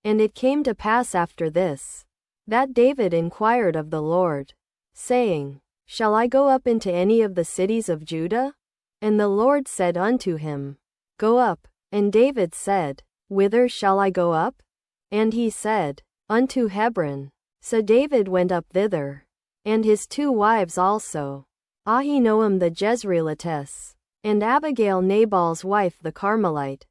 And it came to pass after this, that David inquired of the Lord, saying, Shall I go up into any of the cities of Judah? And the Lord said unto him, Go up. And David said, Whither shall I go up? And he said, Unto Hebron. So David went up thither, and his 2 wives also, Ahinoam the Jezreelitess, and Abigail Nabal's wife the Carmelite.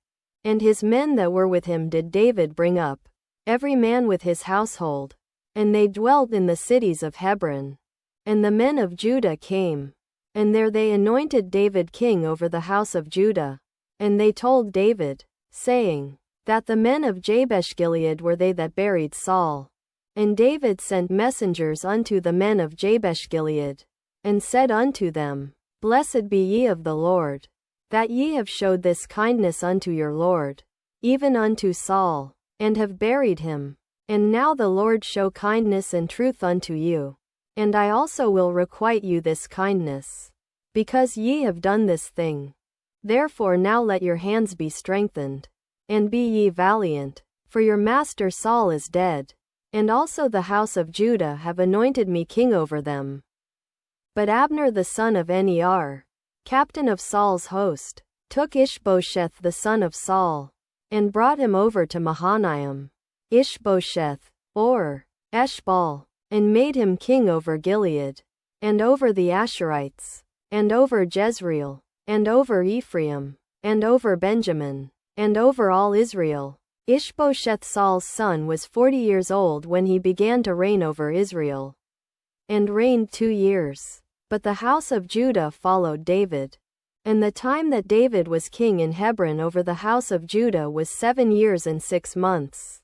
And his men that were with him did David bring up, every man with his household. And they dwelt in the cities of Hebron. And the men of Judah came, and there they anointed David king over the house of Judah. And they told David, saying, that the men of Jabesh-Gilead were they that buried Saul. And David sent messengers unto the men of Jabesh-Gilead, and said unto them, Blessed be ye of the Lord, that ye have showed this kindness unto your Lord, even unto Saul, and have buried him. And now the Lord show kindness and truth unto you. And I also will requite you this kindness, because ye have done this thing. Therefore now let your hands be strengthened, and be ye valiant, for your master Saul is dead, and also the house of Judah have anointed me king over them. But Abner the son of NIRV, captain of Saul's host, took Ishbosheth the son of Saul, and brought him over to Mahanaim, Ishbosheth, or Eshbal, and made him king over Gilead, and over the Asherites, and over Jezreel, and over Ephraim, and over Benjamin, and over all Israel. Ishbosheth Saul's son was 40 years old when he began to reign over Israel, and reigned 2 years. But the house of Judah followed David. And the time that David was king in Hebron over the house of Judah was 7 years and 6 months.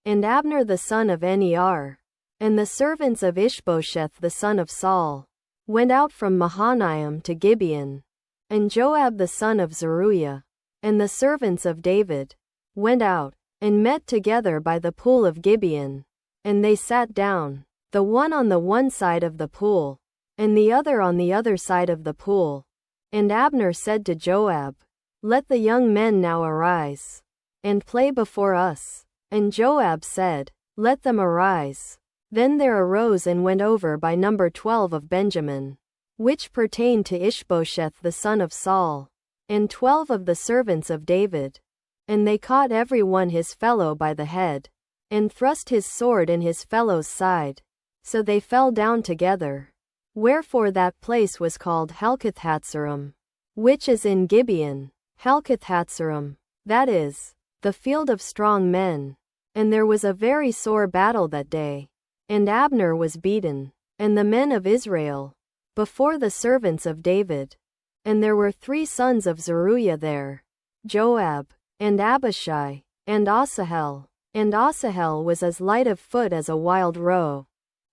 And Abner the son of NIRV, and the servants of Ishbosheth the son of Saul, went out from Mahanaim to Gibeon. And Joab the son of Zeruiah, and the servants of David, went out, and met together by the pool of Gibeon. And they sat down, the one on the one side of the pool, and the other on the other side of the pool. And Abner said to Joab, Let the young men now arise, and play before us. And Joab said, Let them arise. Then there arose and went over by number 12 of Benjamin, which pertained to Ishbosheth the son of Saul, and 12 of the servants of David. And they caught every one his fellow by the head, and thrust his sword in his fellow's side. So they fell down together. Wherefore that place was called Helkath-Hatzerim, which is in Gibeon. Helkath-Hatzerim, that is, the field of strong men. And there was a very sore battle that day. And Abner was beaten, and the men of Israel, before the servants of David. And there were 3 sons of Zeruiah there, Joab, and Abishai, and Asahel. And Asahel was as light of foot as a wild roe.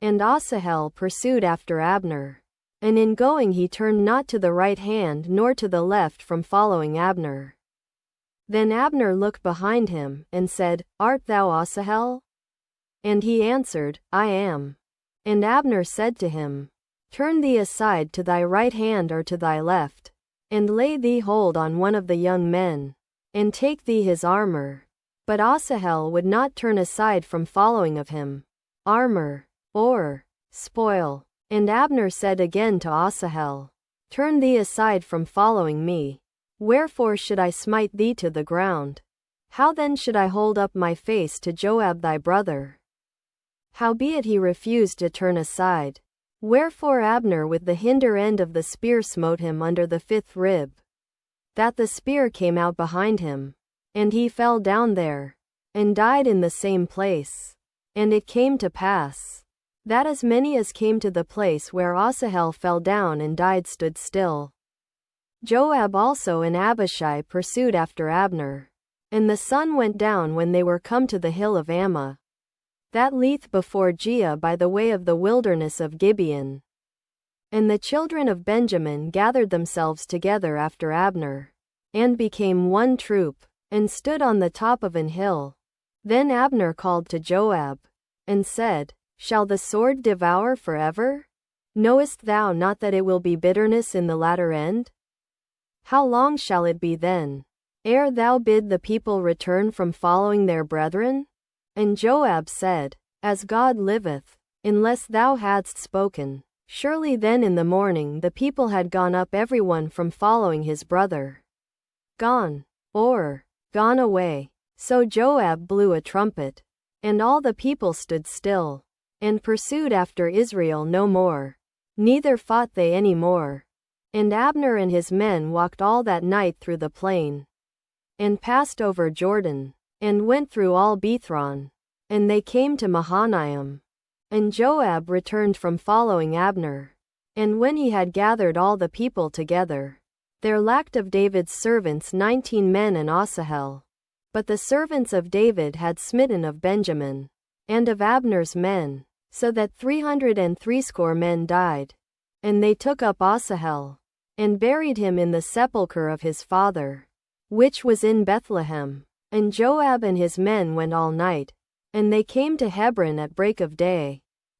And Asahel pursued after Abner. And in going he turned not to the right hand nor to the left from following Abner. Then Abner looked behind him, and said, Art thou Asahel? And he answered, I am. And Abner said to him, Turn thee aside to thy right hand or to thy left, and lay thee hold on one of the young men, and take thee his armor. But Asahel would not turn aside from following of him, armor, or spoil. And Abner said again to Asahel, Turn thee aside from following me. Wherefore should I smite thee to the ground? How then should I hold up my face to Joab thy brother? Howbeit he refused to turn aside. Wherefore Abner with the hinder end of the spear smote him under the 5th rib, that the spear came out behind him, and he fell down there, and died in the same place. And it came to pass, that as many as came to the place where Asahel fell down and died stood still. Joab also and Abishai pursued after Abner. And the sun went down when they were come to the hill of Ammah, that lieth before Giah by the way of the wilderness of Gibeon. And the children of Benjamin gathered themselves together after Abner, and became one troop, and stood on the top of an hill. Then Abner called to Joab, and said, Shall the sword devour forever? Knowest thou not that it will be bitterness in the latter end? How long shall it be then, ere thou bid the people return from following their brethren? And Joab said, As God liveth, unless thou hadst spoken, surely then in the morning the people had gone up everyone from following his brother. Gone away. So Joab blew a trumpet, and all the people stood still, and pursued after Israel no more, neither fought they any more. And Abner and his men walked all that night through the plain, and passed over Jordan, and went through all Bethron, and they came to Mahanaim. And Joab returned from following Abner. And when he had gathered all the people together, there lacked of David's servants 19 men and Asahel. But the servants of David had smitten of Benjamin, and of Abner's men, so that 360 men died. And they took up Asahel, and buried him in the sepulchre of his father, which was in Bethlehem. And Joab and his men went all night, and they came to Hebron at break of day.